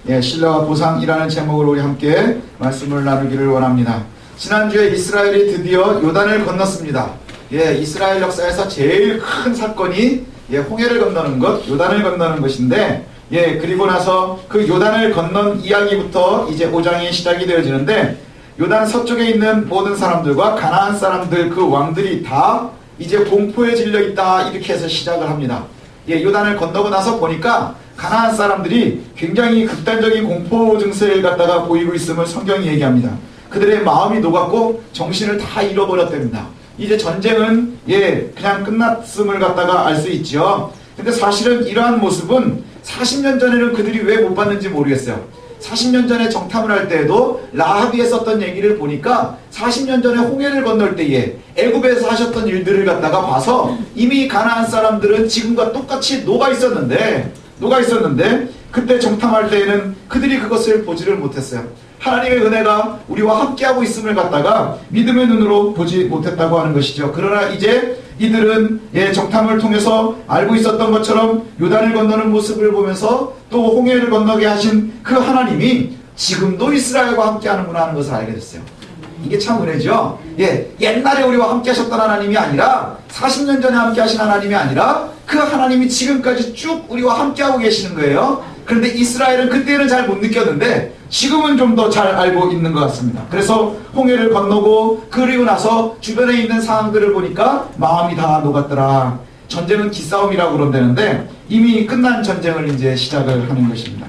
신뢰와 보상이라는 제목으로 우리 함께 말씀을 나누기를 원합니다. 지난주에 이스라엘이 드디어 요단을 건넜습니다. 이스라엘 역사에서 제일 큰 사건이 홍해를 건너는 것, 요단을 건너는 것인데, 그리고 나서 그 요단을 건넌 이야기부터 이제 5장이 시작이 되어지는데, 요단 서쪽에 있는 모든 사람들과 가나안 사람들 그 왕들이 다 이제 공포에 질려 있다, 이렇게 해서 시작을 합니다. 요단을 건너고 나서 보니까 가나안 사람들이 굉장히 극단적인 공포 증세를 갖다가 보이고 있음을 성경이 얘기합니다. 그들의 마음이 녹았고 정신을 다 잃어버렸답니다. 이제 전쟁은 그냥 끝났음을 갖다가 알 수 있죠. 근데 사실은 이러한 모습은 40년 전에는 그들이 왜 못 봤는지 모르겠어요. 40년 전에 정탐을 할 때에도 라합이 했었던 얘기를 보니까 40년 전에 홍해를 건널 때에 애굽에서 하셨던 일들을 갖다가 봐서 이미 가나안 사람들은 지금과 똑같이 녹아 있었는데 그때 정탐할 때에는 그들이 그것을 보지를 못했어요. 하나님의 은혜가 우리와 함께하고 있음을 갖다가 믿음의 눈으로 보지 못했다고 하는 것이죠. 그러나 이제 이들은 정탐을 통해서 알고 있었던 것처럼 요단을 건너는 모습을 보면서 또 홍해를 건너게 하신 그 하나님이 지금도 이스라엘과 함께하는구나 하는 것을 알게 됐어요. 이게 참 은혜죠. 옛날에 우리와 함께 하셨던 하나님이 아니라 40년 전에 함께 하신 하나님이 아니라 그 하나님이 지금까지 쭉 우리와 함께하고 계시는 거예요. 그런데 이스라엘은 그때는 잘 못 느꼈는데 지금은 좀 더 잘 알고 있는 것 같습니다. 그래서 홍해를 건너고 그리고 나서 주변에 있는 상황들을 보니까 마음이 다 녹았더라. 전쟁은 기싸움이라고 그런다는데 이미 끝난 전쟁을 이제 시작을 하는 것입니다.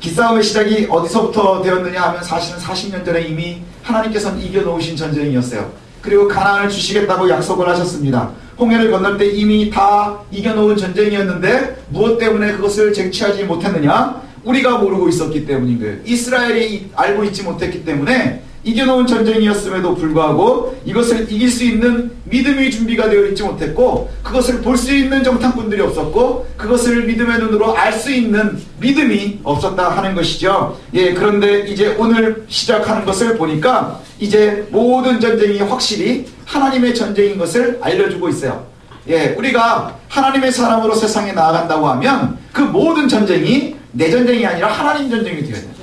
기싸움의 시작이 어디서부터 되었느냐 하면 사실은 40년 전에 이미 하나님께서는 이겨놓으신 전쟁이었어요. 그리고 가나안을 주시겠다고 약속을 하셨습니다. 홍해를 건널 때 이미 다 이겨놓은 전쟁이었는데 무엇 때문에 그것을 쟁취하지 못했느냐? 우리가 모르고 있었기 때문인 거예요. 이스라엘이 알고 있지 못했기 때문에 이겨놓은 전쟁이었음에도 불구하고 이것을 이길 수 있는 믿음이 준비가 되어 있지 못했고 그것을 볼 수 있는 정탐꾼들이 없었고 그것을 믿음의 눈으로 알 수 있는 믿음이 없었다 하는 것이죠. 그런데 이제 오늘 시작하는 것을 보니까 이제 모든 전쟁이 확실히 하나님의 전쟁인 것을 알려주고 있어요. 우리가 하나님의 사람으로 세상에 나아간다고 하면 그 모든 전쟁이 내 전쟁이 아니라 하나님 전쟁이 되어야 돼요.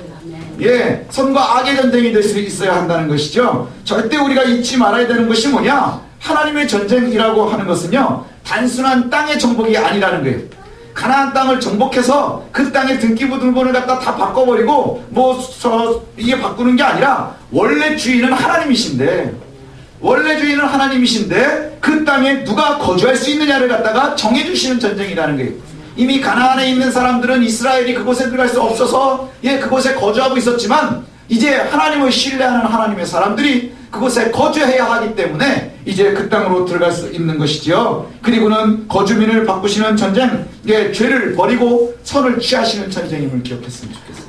선과 악의 전쟁이 될 수 있어야 한다는 것이죠. 절대 우리가 잊지 말아야 되는 것이 뭐냐? 하나님의 전쟁이라고 하는 것은요, 단순한 땅의 정복이 아니라는 거예요. 가나안 땅을 정복해서 그 땅의 등기부등본을 갖다 다 바꿔버리고 이게 바꾸는 게 아니라 원래 주인은 하나님이신데 그 땅에 누가 거주할 수 있느냐를 갖다가 정해주시는 전쟁이라는 거예요. 이미 가나안에 있는 사람들은 이스라엘이 그곳에 들어갈 수 없어서 그곳에 거주하고 있었지만 이제 하나님을 신뢰하는 하나님의 사람들이 그곳에 거주해야 하기 때문에 이제 그 땅으로 들어갈 수 있는 것이죠. 그리고는 거주민을 바꾸시는 전쟁, 죄를 버리고 선을 취하시는 전쟁임을 기억했으면 좋겠어요.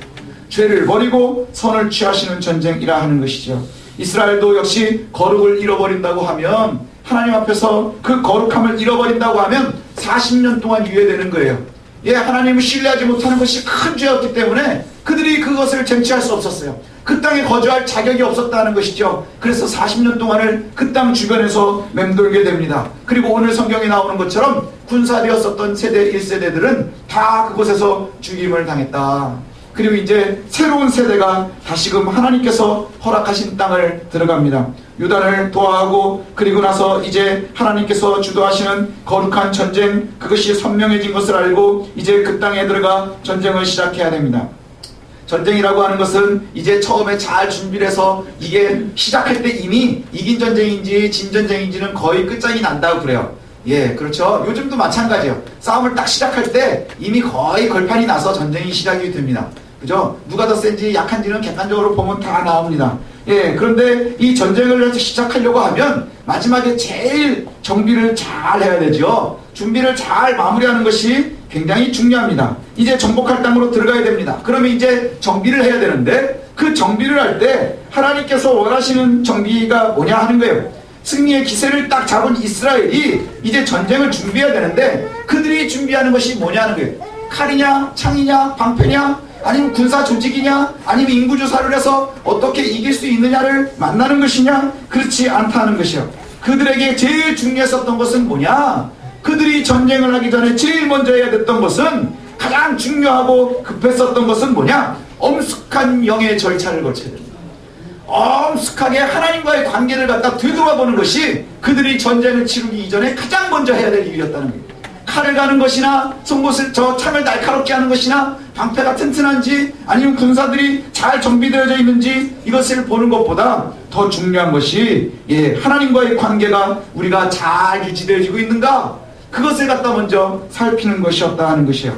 죄를 버리고 선을 취하시는 전쟁이라 하는 것이죠. 이스라엘도 역시 거룩을 잃어버린다고 하면 하나님 앞에서 그 거룩함을 잃어버린다고 하면 40년 동안 유예되는 거예요. 하나님을 신뢰하지 못하는 것이 큰 죄였기 때문에 그들이 그것을 쟁취할 수 없었어요. 그 땅에 거주할 자격이 없었다는 것이죠. 그래서 40년 동안을 그 땅 주변에서 맴돌게 됩니다. 그리고 오늘 성경에 나오는 것처럼 군사되었었던 세대 1세대들은 다 그곳에서 죽임을 당했다. 그리고 이제 새로운 세대가 다시금 하나님께서 허락하신 땅을 들어갑니다. 유다를 도하고 그리고 나서 이제 하나님께서 주도하시는 거룩한 전쟁, 그것이 선명해진 것을 알고 이제 그 땅에 들어가 전쟁을 시작해야 됩니다. 전쟁이라고 하는 것은 이제 처음에 잘 준비를 해서 이게 시작할 때 이미 이긴 전쟁인지 진 전쟁인지는 거의 끝장이 난다고 그래요. 그렇죠. 요즘도 마찬가지예요. 싸움을 딱 시작할 때 이미 거의 걸판이 나서 전쟁이 시작이 됩니다. 그죠? 누가 더 센지 약한지는 객관적으로 보면 다 나옵니다. 그런데 이 전쟁을 시작하려고 하면 마지막에 제일 정비를 잘 해야 되죠. 준비를 잘 마무리하는 것이 굉장히 중요합니다. 이제 정복할 땅으로 들어가야 됩니다. 그러면 이제 정비를 해야 되는데 그 정비를 할 때 하나님께서 원하시는 정비가 뭐냐 하는 거예요. 승리의 기세를 딱 잡은 이스라엘이 이제 전쟁을 준비해야 되는데 그들이 준비하는 것이 뭐냐는 거예요. 칼이냐, 창이냐, 방패냐, 아니면 군사 조직이냐, 아니면 인구조사를 해서 어떻게 이길 수 있느냐를 만나는 것이냐? 그렇지 않다는 것이요. 그들에게 제일 중요했었던 것은 뭐냐? 그들이 전쟁을 하기 전에 제일 먼저 해야 됐던 것은 가장 중요하고 급했었던 것은 뭐냐? 엄숙한 영의 절차를 거쳐야 됩니다. 엄숙하게 하나님과의 관계를 갖다 되돌아보는 것이 그들이 전쟁을 치르기 이전에 가장 먼저 해야 될 일이었다는 거예요. 칼을 가는 것이나 송곳을 저 창을 날카롭게 하는 것이나 방패가 튼튼한지 아니면 군사들이 잘 정비되어져 있는지 이것을 보는 것보다 더 중요한 것이 하나님과의 관계가 우리가 잘 유지되어지고 있는가, 그것을 갖다 먼저 살피는 것이었다 하는 것이에요.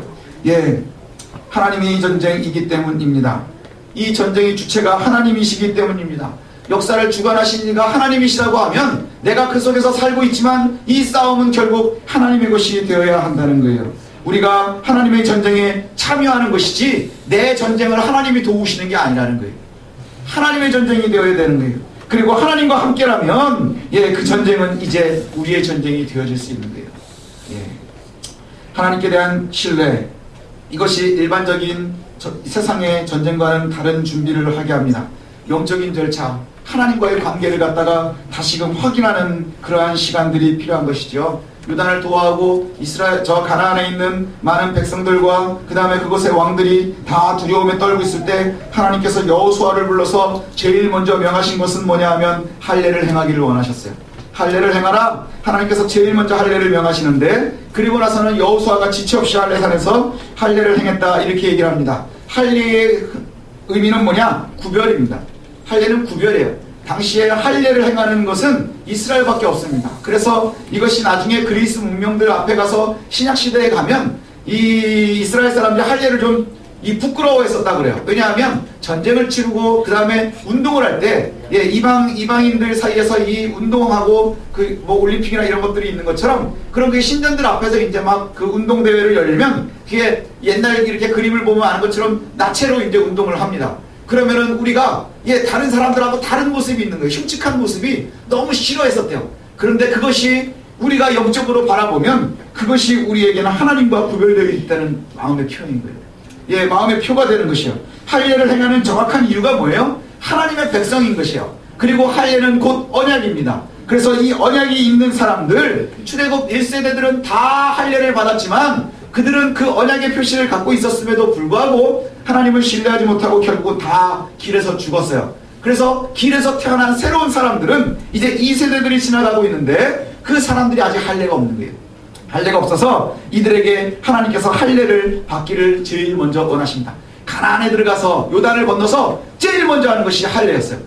하나님이 이 전쟁이기 때문입니다. 이 전쟁의 주체가 하나님이시기 때문입니다. 역사를 주관하신 이가 하나님이시라고 하면 내가 그 속에서 살고 있지만 이 싸움은 결국 하나님의 것이 되어야 한다는 거예요. 우리가 하나님의 전쟁에 참여하는 것이지 내 전쟁을 하나님이 도우시는 게 아니라는 거예요. 하나님의 전쟁이 되어야 되는 거예요. 그리고 하나님과 함께라면 그 전쟁은 이제 우리의 전쟁이 되어질 수 있는 거예요. 하나님께 대한 신뢰, 이것이 일반적인 세상의 전쟁과는 다른 준비를 하게 합니다. 영적인 절차, 하나님과의 관계를 갖다가 다시금 확인하는 그러한 시간들이 필요한 것이죠. 요단을 도하고 이스라엘 저 가나안에 있는 많은 백성들과 그 다음에 그곳의 왕들이 다 두려움에 떨고 있을 때 하나님께서 여호수아를 불러서 제일 먼저 명하신 것은 뭐냐 하면 할례를 행하기를 원하셨어요. 할례를 행하라. 하나님께서 제일 먼저 할례를 명하시는데, 그리고 나서는 여호수아가 지체 없이 할례산에서 할례를 행했다 이렇게 얘기를 합니다. 할례의 의미는 뭐냐? 구별입니다. 할례는 구별이에요. 당시에 할례를 행하는 것은 이스라엘밖에 없습니다. 그래서 이것이 나중에 그리스 문명들 앞에 가서 신약시대에 가면 이 이스라엘 사람들이 할례를 좀 부끄러워했었다 그래요. 왜냐하면 전쟁을 치르고 그 다음에 운동을 할 때 이방인들 사이에서 이 운동하고 그 뭐 올림픽이나 이런 것들이 있는 것처럼 그런 그 신전들 앞에서 이제 막 그 운동 대회를 열리면 그게 옛날 이렇게 그림을 보면 아는 것처럼 나체로 이제 운동을 합니다. 그러면은 우리가 다른 사람들하고 다른 모습이 있는 거예요. 흉측한 모습이 너무 싫어했었대요. 그런데 그것이 우리가 영적으로 바라보면 그것이 우리에게는 하나님과 구별되어 있다는 마음의 표현인 거예요. 마음의 표가 되는 것이요. 할례를 행하는 정확한 이유가 뭐예요? 하나님의 백성인 것이요. 그리고 할례는 곧 언약입니다. 그래서 이 언약이 있는 사람들, 출애굽 1세대들은 다 할례를 받았지만 그들은 그 언약의 표시를 갖고 있었음에도 불구하고 하나님을 신뢰하지 못하고 결국 다 길에서 죽었어요. 그래서 길에서 태어난 새로운 사람들은 이제 2세대들이 지나가고 있는데 그 사람들이 아직 할례가 없는 거예요. 할례가 없어서 이들에게 하나님께서 할례를 받기를 제일 먼저 원하십니다. 가나안에 들어가서 요단을 건너서 제일 먼저 하는 것이 할례였어요.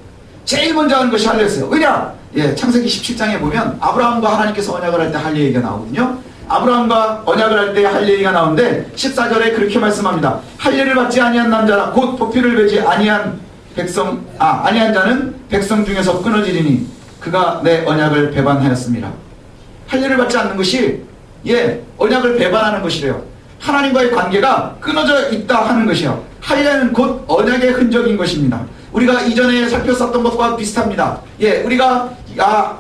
제일 먼저 하는 것이 할례였어요. 왜냐? 창세기 17장에 보면 아브라함과 하나님께서 언약을 할 때 할례 얘기가 나오거든요. 아브라함과 언약을 할 때 할례 얘기가 나오는데 14절에 그렇게 말씀합니다. 할례를 받지 아니한 남자라 곧 보피를 베지 아니한 자는 백성 중에서 끊어지리니 그가 내 언약을 배반하였습니다. 할례를 받지 않는 것이 언약을 배반하는 것이래요. 하나님과의 관계가 끊어져 있다 하는 것이요. 할례는 곧 언약의 흔적인 것입니다. 우리가 이전에 살폈었던 것과 비슷합니다. 우리가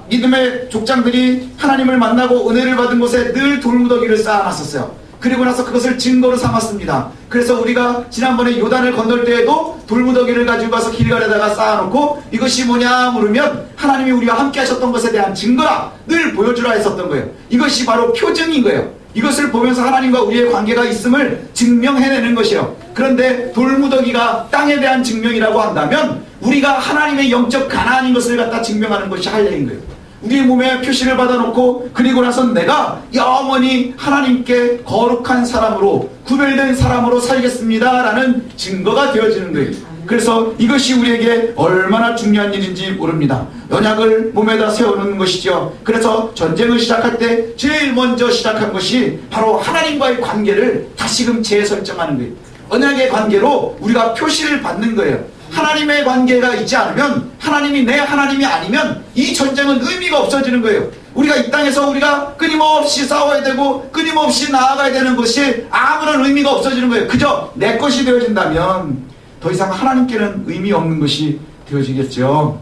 믿음의 족장들이 하나님을 만나고 은혜를 받은 곳에 늘 돌무더기를 쌓아놨었어요. 그리고 나서 그것을 증거로 삼았습니다. 그래서 우리가 지난번에 요단을 건널 때에도 돌무더기를 가지고 가서 길가에다가 쌓아놓고 이것이 뭐냐 물으면 하나님이 우리와 함께 하셨던 것에 대한 증거라 늘 보여주라 했었던 거예요. 이것이 바로 표징인 거예요. 이것을 보면서 하나님과 우리의 관계가 있음을 증명해내는 것이에요. 그런데 돌무더기가 땅에 대한 증명이라고 한다면 우리가 하나님의 영적 가나안인 것을 갖다 증명하는 것이 할례인 거예요. 우리의 몸에 표시를 받아놓고 그리고 나서 내가 영원히 하나님께 거룩한 사람으로 구별된 사람으로 살겠습니다 라는 증거가 되어지는 거예요. 그래서 이것이 우리에게 얼마나 중요한 일인지 모릅니다. 언약을 몸에다 세우는 것이죠. 그래서 전쟁을 시작할 때 제일 먼저 시작한 것이 바로 하나님과의 관계를 다시금 재설정하는 거예요. 언약의 관계로 우리가 표시를 받는 거예요. 하나님의 관계가 있지 않으면 하나님이 내 하나님이 아니면 이 전쟁은 의미가 없어지는 거예요. 우리가 이 땅에서 우리가 끊임없이 싸워야 되고 끊임없이 나아가야 되는 것이 아무런 의미가 없어지는 거예요. 그저 내 것이 되어진다면 더 이상 하나님께는 의미 없는 것이 되어지겠죠.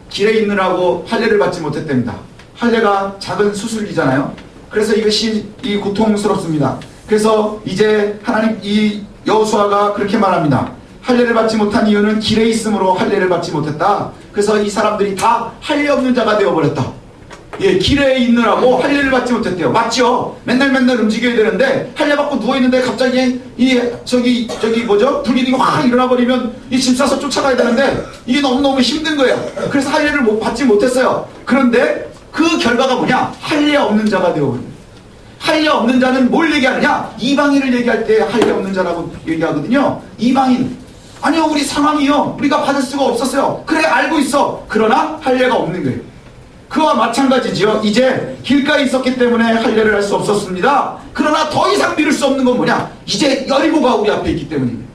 길에 있느라고 할례를 받지 못했답니다. 할례가 작은 수술이잖아요. 그래서 이것이 고통스럽습니다. 그래서 이제 하나님 이 여호수아가 그렇게 말합니다. 할례를 받지 못한 이유는 길에 있으므로 할례를 받지 못했다. 그래서 이 사람들이 다 할례 없는 자가 되어버렸다. 예, 길에 있느라고 할례를 받지 못했대요. 맞죠? 맨날 움직여야 되는데 할례 받고 누워 있는데 갑자기 저기 뭐죠? 불기둥이 확 일어나 버리면 이 짐 싸서 쫓아가야 되는데 이게 너무너무 힘든 거예요. 그래서 할례를 받지 못했어요. 그런데 그 결과가 뭐냐? 할례 없는 자가 되어버려요. 할례 없는 자는 뭘 얘기하느냐? 이방인을 얘기할 때 할례 없는 자라고 얘기하거든요. 이방인. 아니요, 우리 상황이요, 우리가 받을 수가 없었어요. 그래, 알고 있어. 그러나 할례가 없는 거예요. 그와 마찬가지지요. 이제 길가에 있었기 때문에 할례를 할 수 없었습니다. 그러나 더 이상 미룰 수 없는 건 뭐냐? 이제 여리고가 우리 앞에 있기 때문입니다.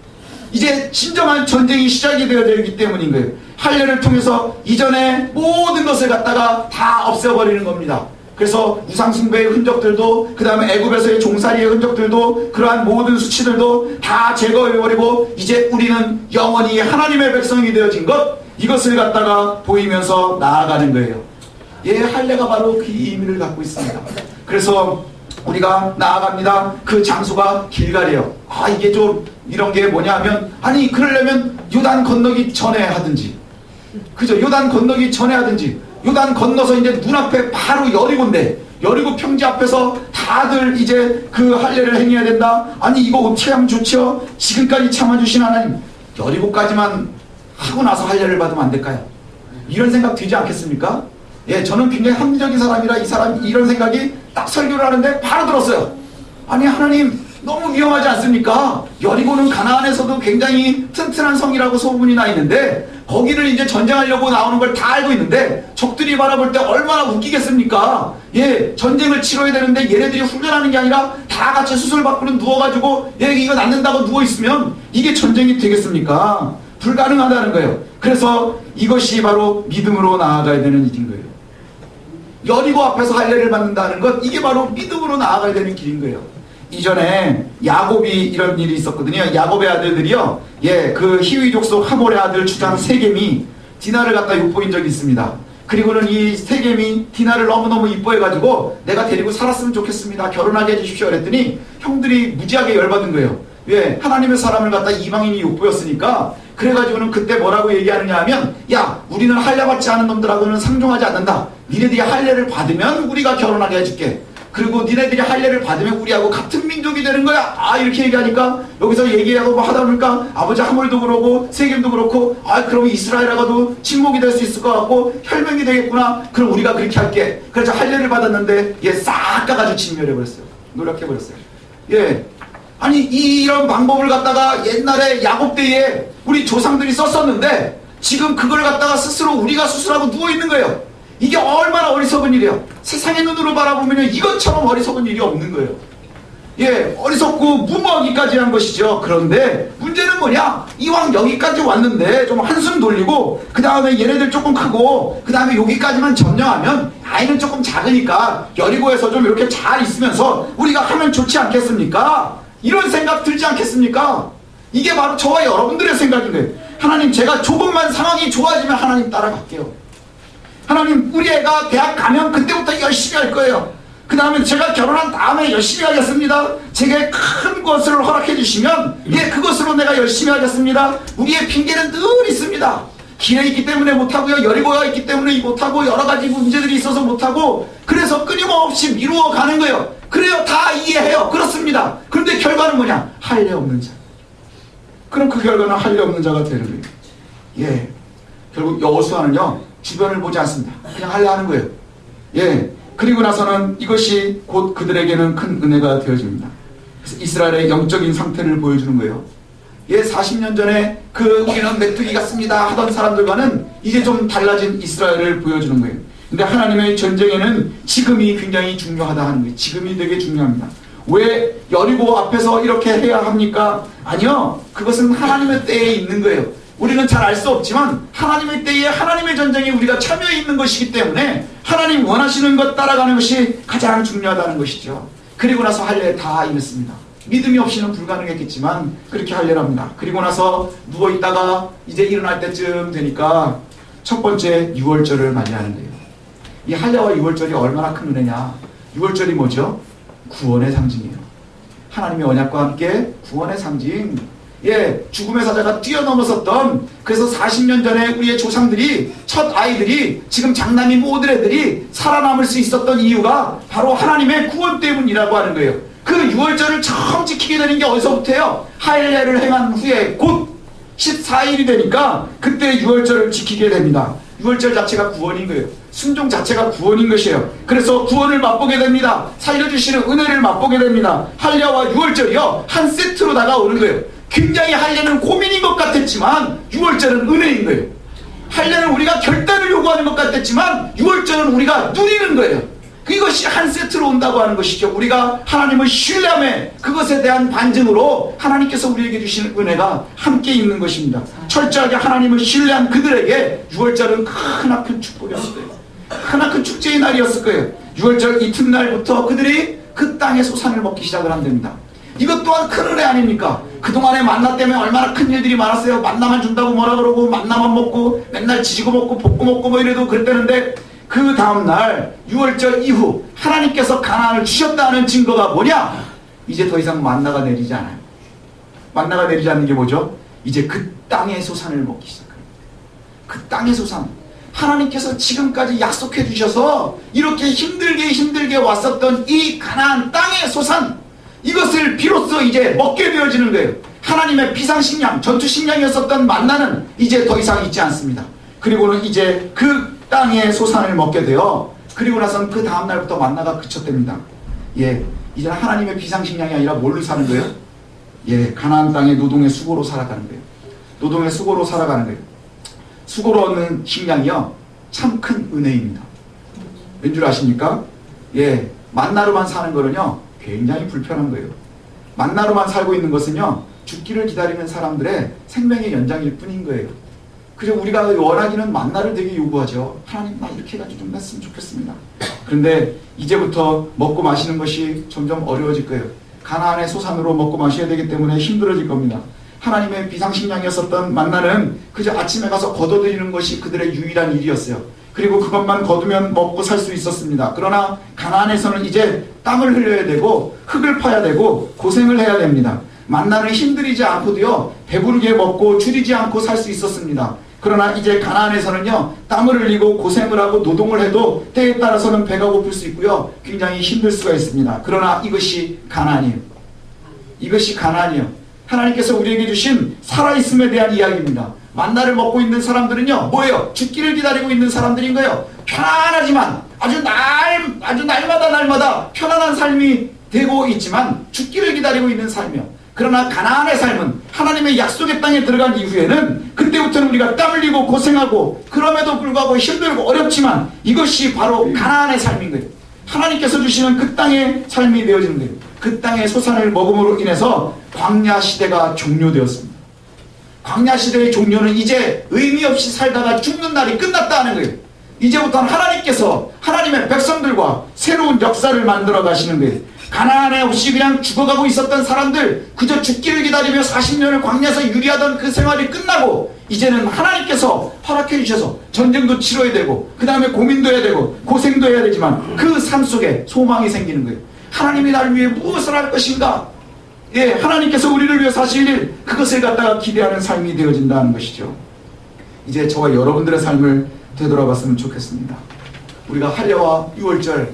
이제 진정한 전쟁이 시작이 되어야 되기 때문인 거예요. 할례를 통해서 이전에 모든 것을 갖다가 다 없애버리는 겁니다. 그래서 우상숭배의 흔적들도, 그 다음에 애굽에서의 종살이의 흔적들도, 그러한 모든 수치들도 다 제거해버리고 이제 우리는 영원히 하나님의 백성이 되어진 것, 이것을 갖다가 보이면서 나아가는 거예요. 예, 할례가 바로 그 의미를 갖고 있습니다. 그래서 우리가 나아갑니다. 그 장소가 길갈이에요. 아, 이게 좀 이런 게 뭐냐 하면, 아니 그러려면 요단 건너기 전에 하든지, 그죠? 요단 건너기 전에 하든지, 요단 건너서 이제 눈앞에 바로 여리고인데, 여리고 평지 앞에서 다들 이제 그 할례를 행해야 된다. 아니 이거 어떻게 하면 좋죠? 지금까지 참아주신 하나님, 여리고까지만 하고 나서 할례를 받으면 안 될까요? 이런 생각 들지 않겠습니까? 예, 저는 굉장히 합리적인 사람이라 이 사람 이런 생각이 딱 설교를 하는데 바로 들었어요. 아니 하나님, 너무 위험하지 않습니까? 여리고는 가나안에서도 굉장히 튼튼한 성이라고 소문이 나 있는데 거기를 이제 전쟁하려고 나오는 걸 다 알고 있는데 적들이 바라볼 때 얼마나 웃기겠습니까? 예, 전쟁을 치러야 되는데 얘네들이 훈련하는 게 아니라 다 같이 수술받고는 누워가지고 예, 이거 낫는다고 누워있으면 이게 전쟁이 되겠습니까? 불가능하다는 거예요. 그래서 이것이 바로 믿음으로 나아가야 되는 일인 거예요. 여리고 앞에서 할례를 받는다는 것, 이게 바로 믿음으로 나아가야 되는 길인 거예요. 이전에 야곱이 이런 일이 있었거든요. 야곱의 아들들이요, 예, 그 히위 족속 하몰의 아들 주장 세겜이 디나를 갖다 욕보인 적이 있습니다. 그리고는 이 세겜이 디나를 너무너무 이뻐해가지고 내가 데리고 살았으면 좋겠습니다, 결혼하게 해주십시오 그랬더니 형들이 무지하게 열받은 거예요. 왜? 하나님의 사람을 갖다 이방인이 욕보였으니까. 그래가지고는 그때 뭐라고 얘기하느냐 하면, 야, 우리는 할례 받지 않은 놈들하고는 상종하지 않는다. 니네들이 할례를 받으면 우리가 결혼하게 해줄게. 그리고 니네들이 할례를 받으면 우리하고 같은 민족이 되는 거야. 아, 이렇게 얘기하니까 여기서 얘기하고 뭐 하다 보니까 아버지 하몰도 그러고 세겜도 그렇고, 아, 그러면 이스라엘하고도 친목이 될 수 있을 것 같고 혈맹이 되겠구나. 그럼 우리가 그렇게 할게. 그래서 할례를 받았는데 얘 싹 까가지고 진멸해버렸어요. 노력해버렸어요. 예. 아니 이런 방법을 갖다가 옛날에 야곱 때에 우리 조상들이 썼었는데 지금 그걸 갖다가 스스로 우리가 수술하고 누워있는 거예요. 이게 얼마나 어리석은 일이에요. 세상의 눈으로 바라보면 이것처럼 어리석은 일이 없는 거예요. 예, 어리석고 무모하기까지 한 것이죠. 그런데 문제는 뭐냐? 이왕 여기까지 왔는데 좀 한숨 돌리고 그 다음에 얘네들 조금 크고 그 다음에 여기까지만 점령하면 아이는 조금 작으니까 여리고에서 좀 이렇게 잘 있으면서 우리가 하면 좋지 않겠습니까? 이런 생각 들지 않겠습니까? 이게 바로 저와 여러분들의 생각인 거예요. 하나님, 제가 조금만 상황이 좋아지면 하나님 따라갈게요. 하나님, 우리 애가 대학 가면 그때부터 열심히 할 거예요. 그 다음에 제가 결혼한 다음에 열심히 하겠습니다. 제게 큰 것을 허락해 주시면 예, 그것으로 내가 열심히 하겠습니다. 우리의 핑계는 늘 있습니다. 길에 있기 때문에 못하고요, 여리고가 있기 때문에 못하고, 여러 가지 문제들이 있어서 못하고, 그래서 끊임없이 미루어 가는 거예요. 그래요, 다 이해해요. 그렇습니다. 그런데 결과는 뭐냐? 할례 없는 자. 그럼 그 결과는 할례 없는 자가 되는 거예요. 예, 결국 여호수아는요, 주변을 보지 않습니다. 그냥 할례하는 거예요. 예, 그리고 나서는 이것이 곧 그들에게는 큰 은혜가 되어집니다. 그래서 이스라엘의 영적인 상태를 보여주는 거예요. 예, 40년 전에 그 우리는 메뚜기 같습니다 하던 사람들과는 이제 좀 달라진 이스라엘을 보여주는 거예요. 근데 하나님의 전쟁에는 지금이 굉장히 중요하다 하는 거예요. 지금이 되게 중요합니다. 왜 여리고 앞에서 이렇게 해야 합니까? 아니요, 그것은 하나님의 때에 있는 거예요. 우리는 잘 알 수 없지만 하나님의 때에 하나님의 전쟁에 우리가 참여해 있는 것이기 때문에 하나님 원하시는 것 따라가는 것이 가장 중요하다는 것이죠. 그리고 나서 할례 다 이뤘습니다. 믿음이 없이는 불가능했겠지만 그렇게 할례를 합니다. 그리고 나서 누워있다가 이제 일어날 때쯤 되니까 첫 번째 유월절을 맞이하는 거예요. 이 할례와 유월절이 얼마나 큰 은혜냐. 유월절이 뭐죠? 구원의 상징이에요. 하나님의 언약과 함께 구원의 상징. 죽음의 사자가 뛰어넘었었던, 그래서 40년 전에 우리의 조상들이, 첫 아이들이, 지금 장남이 모든 애들이 살아남을 수 있었던 이유가 바로 하나님의 구원 때문이라고 하는 거예요. 그 유월절을 처음 지키게 되는 게 어디서부터예요? 할례를 행한 후에 곧 14일이 되니까 그때 유월절을 지키게 됩니다. 유월절 자체가 구원인 거예요. 순종 자체가 구원인 것이에요. 그래서 구원을 맛보게 됩니다. 살려주시는 은혜를 맛보게 됩니다. 할례와 유월절이요, 한 세트로 다가오는 거예요. 굉장히 할례는 고민인 것 같았지만 유월절은 은혜인 거예요. 할례는 우리가 결단을 요구하는 것 같았지만 유월절은 우리가 누리는 거예요. 이것이 한 세트로 온다고 하는 것이죠. 우리가 하나님을 신뢰함에 그것에 대한 반증으로 하나님께서 우리에게 주시는 은혜가 함께 있는 것입니다. 철저하게 하나님을 신뢰한 그들에게 유월절은 크나큰 축복이었어요. 크나큰 축제의 날이었을 거예요. 유월절 이튿날부터 그들이 그 땅의 소산을 먹기 시작을 한답니다. 이것 또한 큰 은혜 아닙니까? 그동안에 만나 때문에 얼마나 큰 일들이 많았어요. 만나만 준다고 뭐라 그러고 만나만 먹고 맨날 지지고 먹고 볶고 먹고 뭐 이래도 그랬다는데, 그 다음날 유월절 이후 하나님께서 가나안을 주셨다는 증거가 뭐냐? 이제 더 이상 만나가 내리지 않아요. 만나가 내리지 않는 게 뭐죠? 이제 그 땅의 소산을 먹기 시작합니다. 그 땅의 소산, 하나님께서 지금까지 약속해 주셔서 이렇게 힘들게 왔었던 이 가나안 땅의 소산, 이것을 비로소 이제 먹게 되어지는 거예요. 하나님의 비상식량, 전투식량이었었던 만나는 이제 더 이상 있지 않습니다. 그리고는 이제 그 땅의 소산을 먹게 되어, 그리고 나서는 그 다음날부터 만나가 그쳤답니다. 이제는 하나님의 비상식량이 아니라 뭘로 사는 거예요? 가나안 땅의 노동의 수고로 살아가는 거예요. 노동의 수고로 살아가는 거예요. 수고로 얻는 식량이요, 참 큰 은혜입니다. 왠 줄 아십니까? 만나로만 사는 거는요, 굉장히 불편한 거예요. 만나로만 살고 있는 것은요, 죽기를 기다리는 사람들의 생명의 연장일 뿐인 거예요. 그저 우리가 원하기는 만나를 되게 요구하죠. 하나님, 나 이렇게 해가지고 좀 했으면 좋겠습니다. 그런데 이제부터 먹고 마시는 것이 점점 어려워질 거예요. 가나안의 소산으로 먹고 마셔야 되기 때문에 힘들어질 겁니다. 하나님의 비상식량이었었던 만나는 그저 아침에 가서 거둬들이는 것이 그들의 유일한 일이었어요. 그리고 그것만 거두면 먹고 살 수 있었습니다. 그러나 가나안에서는 이제 땀을 흘려야 되고 흙을 파야 되고 고생을 해야 됩니다. 만나는 힘들이지 않고도요, 배부르게 먹고 줄이지 않고 살 수 있었습니다. 그러나 이제 가나안에서는요, 땀을 흘리고 고생을 하고 노동을 해도 때에 따라서는 배가 고플 수 있고요, 굉장히 힘들 수가 있습니다. 그러나 이것이 가나안이에요. 이것이 가나안이에요. 하나님께서 우리에게 주신 살아있음에 대한 이야기입니다. 만나를 먹고 있는 사람들은요, 뭐예요? 죽기를 기다리고 있는 사람들인 거예요. 편안하지만 아주 날마다 편안한 삶이 되고 있지만 죽기를 기다리고 있는 삶이요. 그러나 가나안의 삶은 하나님의 약속의 땅에 들어간 이후에는 그때부터는 우리가 땀 흘리고 고생하고 그럼에도 불구하고 힘들고 어렵지만 이것이 바로 가나안의 삶인 거예요. 하나님께서 주시는 그 땅의 삶이 되어지는 거예요. 그 땅의 소산을 먹음으로 인해서 광야 시대가 종료되었습니다. 광야 시대의 종료는 이제 의미 없이 살다가 죽는 날이 끝났다는 거예요. 이제부터는 하나님께서 하나님의 백성들과 새로운 역사를 만들어 가시는 거예요. 가나안에 없이 그냥 죽어가고 있었던 사람들, 그저 죽기를 기다리며 40년을 광야에서 유리하던 그 생활이 끝나고 이제는 하나님께서 허락해 주셔서 전쟁도 치러야 되고 그 다음에 고민도 해야 되고 고생도 해야 되지만 그 삶 속에 소망이 생기는 거예요. 하나님이 나를 위해 무엇을 할 것인가? 하나님께서 우리를 위해 사실 일, 그것을 갖다가 기대하는 삶이 되어진다는 것이죠. 이제 저와 여러분들의 삶을 되돌아봤으면 좋겠습니다. 우리가 할례와 유월절,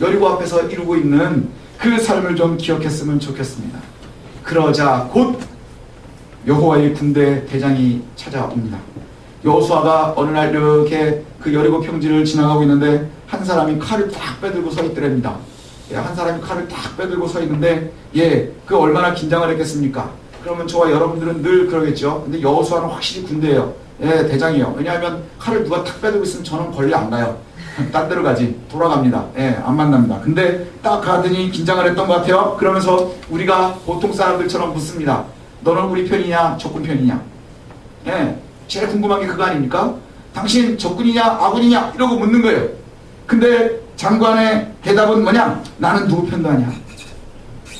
여리고 앞에서 이루고 있는 그 삶을 좀 기억했으면 좋겠습니다. 그러자 곧 여호와의 군대 대장이 찾아옵니다. 여호수아가 어느 날 이렇게 그 여리고 평지를 지나가고 있는데 한 사람이 칼을 딱 빼들고 서 있더랍니다. 한 사람이 칼을 딱 빼들고 서 있는데 그 얼마나 긴장을 했겠습니까? 그러면 저와 여러분들은 늘 그러겠죠. 근데 여호수아는 확실히 군대예요. 대장이에요. 왜냐하면 칼을 누가 탁 빼들고 있으면 저는 걸리 안 가요. 딴 데로 가지. 돌아갑니다. 안 만납니다. 근데 딱 가더니 긴장을 했던 것 같아요. 그러면서 우리가 보통 사람들처럼 묻습니다. 너는 우리 편이냐 적군 편이냐? 제일 궁금한 게 그거 아닙니까? 당신 적군이냐 아군이냐 이러고 묻는 거예요. 근데 장관의 대답은 뭐냐? 나는 누구 편도 아니야.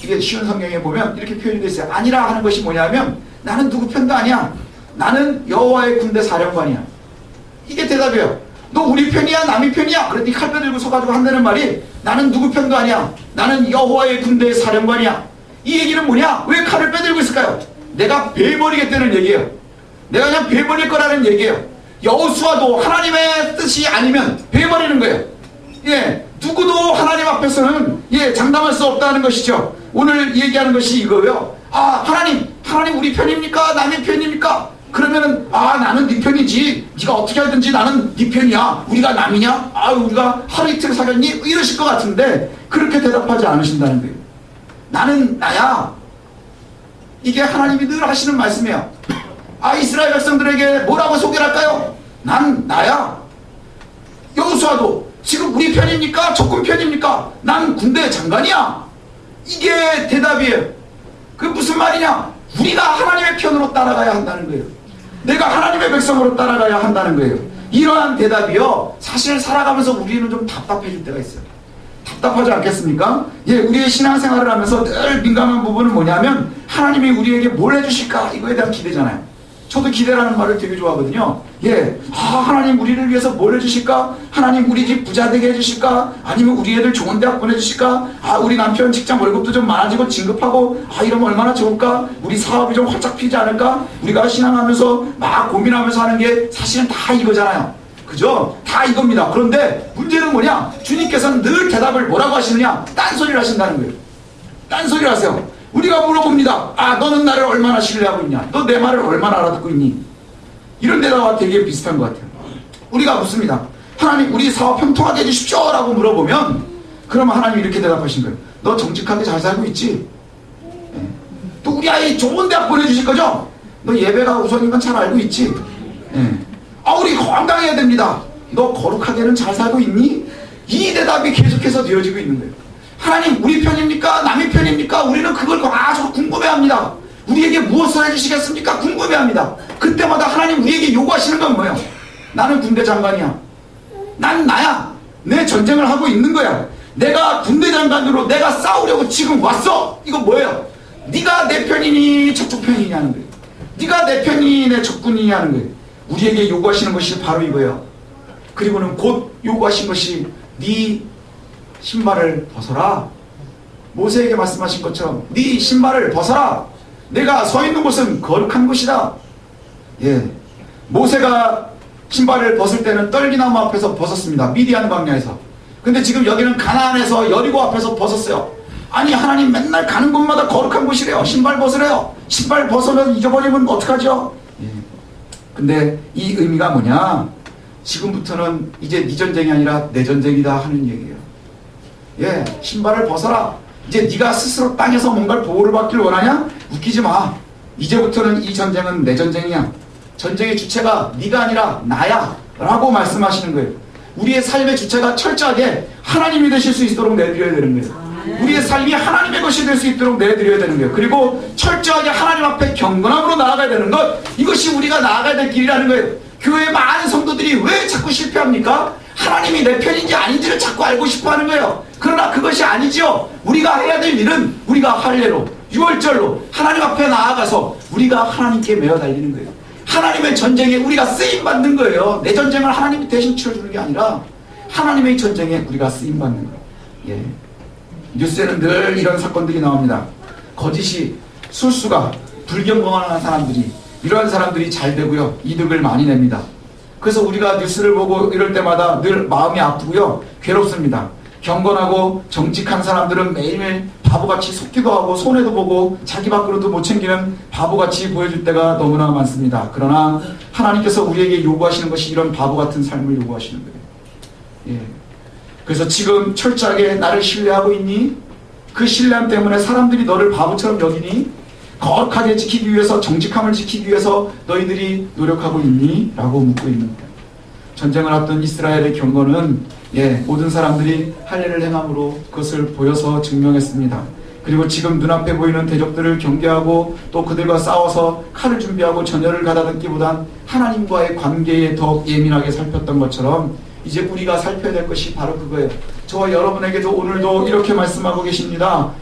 이게 쉬운 성경에 보면 이렇게 표현이 되어 있어요. 아니라 하는 것이 뭐냐면 나는 누구 편도 아니야. 나는 여호와의 군대 사령관이야. 이게 대답이에요. 너 우리 편이야 남의 편이야? 그랬더니 칼 빼들고 서가지고 한다는 말이 나는 누구 편도 아니야. 나는 여호와의 군대의 사령관이야. 이 얘기는 뭐냐? 왜 칼을 빼들고 있을까요? 내가 베버리겠다는 얘기예요. 내가 그냥 베버릴 거라는 얘기예요. 여호수아도 하나님의 뜻이 아니면 베버리는 거예요. 예, 누구도 하나님 앞에서는 장담할 수 없다는 것이죠. 오늘 얘기하는 것이 이거예요. 아, 하나님 우리 편입니까? 남의 편입니까? 그러면은 나는 네 편이지. 네가 어떻게 하든지 나는 네 편이야. 우리가 남이냐? 우리가 하루 이틀 사귀었니? 이러실 것 같은데 그렇게 대답하지 않으신다는 거예요. 나는 나야. 이게 하나님이 늘 하시는 말씀이에요. 이스라엘 백성들에게 뭐라고 소개를 할까요? 난 나야. 여호수아도 지금 우리 편입니까? 적군 편입니까? 난 군대 장관이야. 이게 대답이에요. 그게 무슨 말이냐? 우리가 하나님의 편으로 따라가야 한다는 거예요. 내가 하나님의 백성으로 따라가야 한다는 거예요. 이러한 대답이요, 사실 살아가면서 우리는 좀 답답해질 때가 있어요. 답답하지 않겠습니까? 우리의 신앙생활을 하면서 늘 민감한 부분은 뭐냐면 하나님이 우리에게 뭘 해주실까? 이거에 대한 기대잖아요. 저도 기대라는 말을 되게 좋아하거든요. 하나님 우리를 위해서 뭘 해주실까? 하나님 우리 집 부자 되게 해주실까? 아니면 우리 애들 좋은 대학 보내주실까? 우리 남편 직장 월급도 좀 많아지고 진급하고 이러면 얼마나 좋을까? 우리 사업이 좀 활짝 피지 않을까? 우리가 신앙하면서 막 고민하면서 하는 게 사실은 다 이거잖아요. 그죠? 다 이겁니다. 그런데 문제는 뭐냐? 주님께서는 늘 대답을 뭐라고 하시느냐? 딴소리를 하신다는 거예요. 딴소리를 하세요. 우리가 물어봅니다. 너는 나를 얼마나 신뢰하고 있냐? 너 내 말을 얼마나 알아듣고 있니? 이런 대답과 되게 비슷한 것 같아요. 우리가 묻습니다. 하나님 우리 사업 형통하게 해주십시오 라고 물어보면 그러면 하나님이 이렇게 대답하신 거예요. 너 정직하게 잘 살고 있지? 또 우리 아이 좋은 대학 보내주실 거죠? 너 예배가 우선인 건 잘 알고 있지? 우리 건강해야 됩니다. 너 거룩하게는 잘 살고 있니? 이 대답이 계속해서 되어지고 있는 거예요. 하나님 우리 편입니까? 남의 편입니까? 우리는 그걸 아주 궁금해합니다. 우리에게 무엇을 해주시겠습니까? 궁금해합니다. 그때마다 하나님 우리에게 요구하시는 건 뭐예요? 나는 군대 장관이야. 난 나야. 내 전쟁을 하고 있는 거야. 내가 군대 장관으로 내가 싸우려고 지금 왔어. 이거 뭐예요? 네가 내 편이니 저쪽 편이냐는 거예요. 네가 내 편이니 내 적군이냐는 거예요. 우리에게 요구하시는 것이 바로 이거예요. 그리고는 곧 요구하신 것이 네 신발을 벗어라. 모세에게 말씀하신 것처럼 네 신발을 벗어라. 내가 서 있는 곳은 거룩한 곳이다. 모세가 신발을 벗을 때는 떨기나무 앞에서 벗었습니다. 미디안 광야에서. 근데 지금 여기는 가나안에서 여리고 앞에서 벗었어요. 아니 하나님 맨날 가는 곳마다 거룩한 곳이래요. 신발 벗으래요. 신발 벗으면 잊어버리면 어떡하죠? 근데 이 의미가 뭐냐? 지금부터는 이제 네 전쟁이 아니라 내 전쟁이다 하는 얘기예요. 신발을 벗어라. 이제 네가 스스로 땅에서 뭔가를 보호를 받기를 원하냐? 웃기지 마. 이제부터는 이 전쟁은 내 전쟁이야. 전쟁의 주체가 네가 아니라 나야 라고 말씀하시는 거예요. 우리의 삶의 주체가 철저하게 하나님이 되실 수 있도록 내드려야 되는 거예요. 우리의 삶이 하나님의 것이 될 수 있도록 내드려야 되는 거예요. 그리고 철저하게 하나님 앞에 경건함으로 나아가야 되는 것, 이것이 우리가 나아가야 될 길이라는 거예요. 교회 많은 성도들이 왜 자꾸 실패합니까? 하나님이 내 편인지 아닌지를 자꾸 알고 싶어 하는 거예요. 그러나 그것이 아니죠. 우리가 해야 될 일은 우리가 할례로, 유월절로 하나님 앞에 나아가서 우리가 하나님께 매어 달리는 거예요. 하나님의 전쟁에 우리가 쓰임받는 거예요. 내 전쟁을 하나님이 대신 치러주는 게 아니라 하나님의 전쟁에 우리가 쓰임받는 거예요. 뉴스에는 늘 이런 사건들이 나옵니다. 거짓이, 술수가, 불경건한 사람들이, 이러한 사람들이 잘 되고요, 이득을 많이 냅니다. 그래서 우리가 뉴스를 보고 이럴 때마다 늘 마음이 아프고요, 괴롭습니다. 경건하고 정직한 사람들은 매일매일 바보같이 속기도 하고 손해도 보고 자기 밖으로도 못 챙기는 바보같이 보여줄 때가 너무나 많습니다. 그러나 하나님께서 우리에게 요구하시는 것이 이런 바보같은 삶을 요구하시는 거예요. 그래서 지금 철저하게 나를 신뢰하고 있니? 그 신뢰함 때문에 사람들이 너를 바보처럼 여기니? 거룩하게 지키기 위해서, 정직함을 지키기 위해서 너희들이 노력하고 있니? 라고 묻고 있는 거예요. 전쟁을 앞둔 이스라엘의 경고는 모든 사람들이 할례를 행함으로 그것을 보여서 증명했습니다. 그리고 지금 눈앞에 보이는 대적들을 경계하고 또 그들과 싸워서 칼을 준비하고 전열을 가다듬기보단 하나님과의 관계에 더 예민하게 살폈던 것처럼 이제 우리가 살펴야 될 것이 바로 그거예요. 저와 여러분에게도 오늘도 이렇게 말씀하고 계십니다.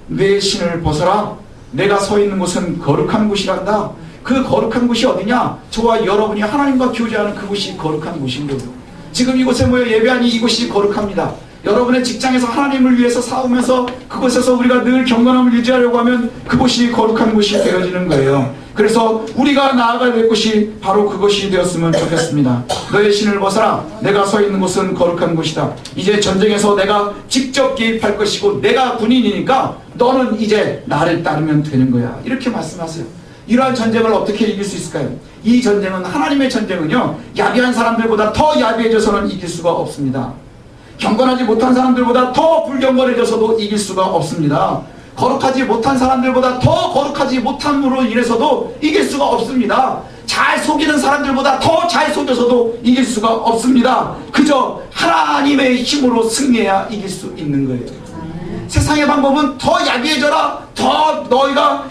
내 신을 벗어라. 내가 서 있는 곳은 거룩한 곳이란다. 그 거룩한 곳이 어디냐? 저와 여러분이 하나님과 교제하는 그곳이 거룩한 곳인 거예요. 지금 이곳에 모여 예배하니 이곳이 거룩합니다. 여러분의 직장에서 하나님을 위해서 싸우면서 그곳에서 우리가 늘 경건함을 유지하려고 하면 그곳이 거룩한 곳이 되어지는 거예요. 그래서 우리가 나아가야 될 곳이 바로 그것이 되었으면 좋겠습니다. 너의 신을 벗어라. 내가 서 있는 곳은 거룩한 곳이다. 이제 전쟁에서 내가 직접 개입할 것이고 내가 군인이니까 너는 이제 나를 따르면 되는 거야. 이렇게 말씀하세요. 이러한 전쟁을 어떻게 이길 수 있을까요? 이 전쟁은, 하나님의 전쟁은요, 야비한 사람들보다 더 야비해져서는 이길 수가 없습니다. 경건하지 못한 사람들보다 더 불경건해져서도 이길 수가 없습니다. 거룩하지 못한 사람들보다 더 거룩하지 못함으로 인해서도 이길 수가 없습니다. 잘 속이는 사람들보다 더 잘 속여서도 이길 수가 없습니다. 그저 하나님의 힘으로 승리해야 이길 수 있는 거예요. 세상의 방법은 더 야비해져라, 더 너희가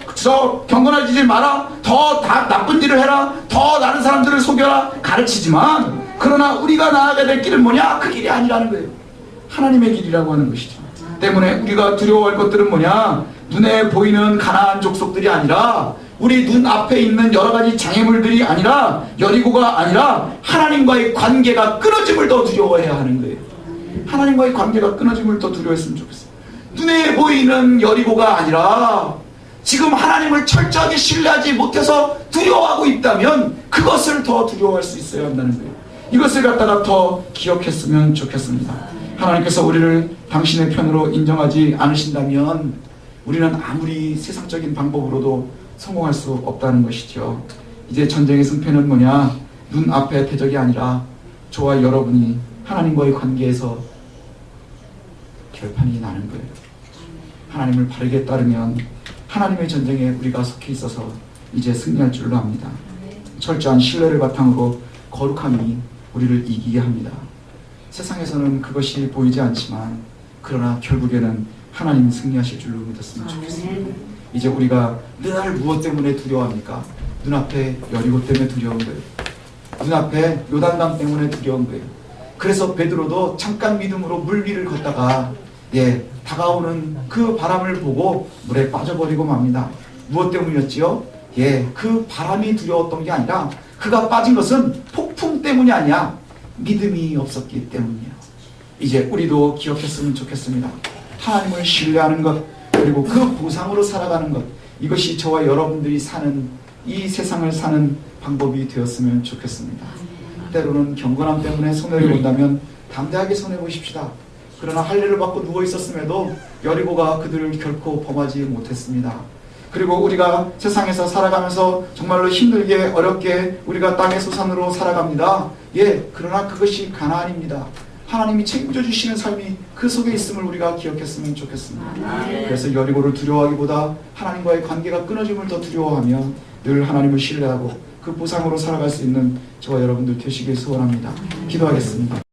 경건해지지 마라, 더 나쁜 일을 해라, 더 다른 사람들을 속여라 가르치지만, 그러나 우리가 나아가야 될 길은 뭐냐? 그 길이 아니라는 거예요. 하나님의 길이라고 하는 것이죠. 때문에 우리가 두려워할 것들은 뭐냐? 눈에 보이는 가나안 족속들이 아니라, 우리 눈앞에 있는 여러 가지 장애물들이 아니라, 여리고가 아니라 하나님과의 관계가 끊어짐을 더 두려워해야 하는 거예요. 하나님과의 관계가 끊어짐을 더 두려워했으면 좋겠어요. 눈에 보이는 여리고가 아니라 지금 하나님을 철저하게 신뢰하지 못해서 두려워하고 있다면 그것을 더 두려워할 수 있어야 한다는 거예요. 이것을 갖다가 더 기억했으면 좋겠습니다. 하나님께서 우리를 당신의 편으로 인정하지 않으신다면 우리는 아무리 세상적인 방법으로도 성공할 수 없다는 것이죠. 이제 전쟁의 승패는 뭐냐? 눈앞의 대적이 아니라 저와 여러분이 하나님과의 관계에서 결판이 나는 거예요. 하나님을 바르게 따르면 하나님의 전쟁에 우리가 속해 있어서 이제 승리할 줄로 압니다. 철저한 신뢰를 바탕으로 거룩함이 우리를 이기게 합니다. 세상에서는 그것이 보이지 않지만 그러나 결국에는 하나님이 승리하실 줄로 믿었으면 좋겠습니다. 이제 우리가 늘 무엇 때문에 두려워합니까? 눈앞에 여리고 때문에 두려운 거예요. 눈앞에 요단강 때문에 두려운 거예요. 그래서 베드로도 잠깐 믿음으로 물 위를 걷다가 다가오는 그 바람을 보고 물에 빠져버리고 맙니다. 무엇 때문이었지요? 그 바람이 두려웠던 게 아니라 그가 빠진 것은 폭풍 때문이 아니야. 믿음이 없었기 때문이에요. 이제 우리도 기억했으면 좋겠습니다. 하나님을 신뢰하는 것, 그리고 그 보상으로 살아가는 것, 이것이 저와 여러분들이 사는 이 세상을 사는 방법이 되었으면 좋겠습니다. 때로는 경건함 때문에 손해를 본다면 담대하게 손해보십시다. 그러나 할례를 받고 누워있었음에도 여리고가 그들을 결코 범하지 못했습니다. 그리고 우리가 세상에서 살아가면서 정말로 힘들게 어렵게 우리가 땅의 소산으로 살아갑니다. 그러나 그것이 가나안입니다. 하나님이 책임져 주시는 삶이 그 속에 있음을 우리가 기억했으면 좋겠습니다. 그래서 여리고를 두려워하기보다 하나님과의 관계가 끊어짐을 더 두려워하며 늘 하나님을 신뢰하고 그 보상으로 살아갈 수 있는 저와 여러분들 되시길 소원합니다. 기도하겠습니다.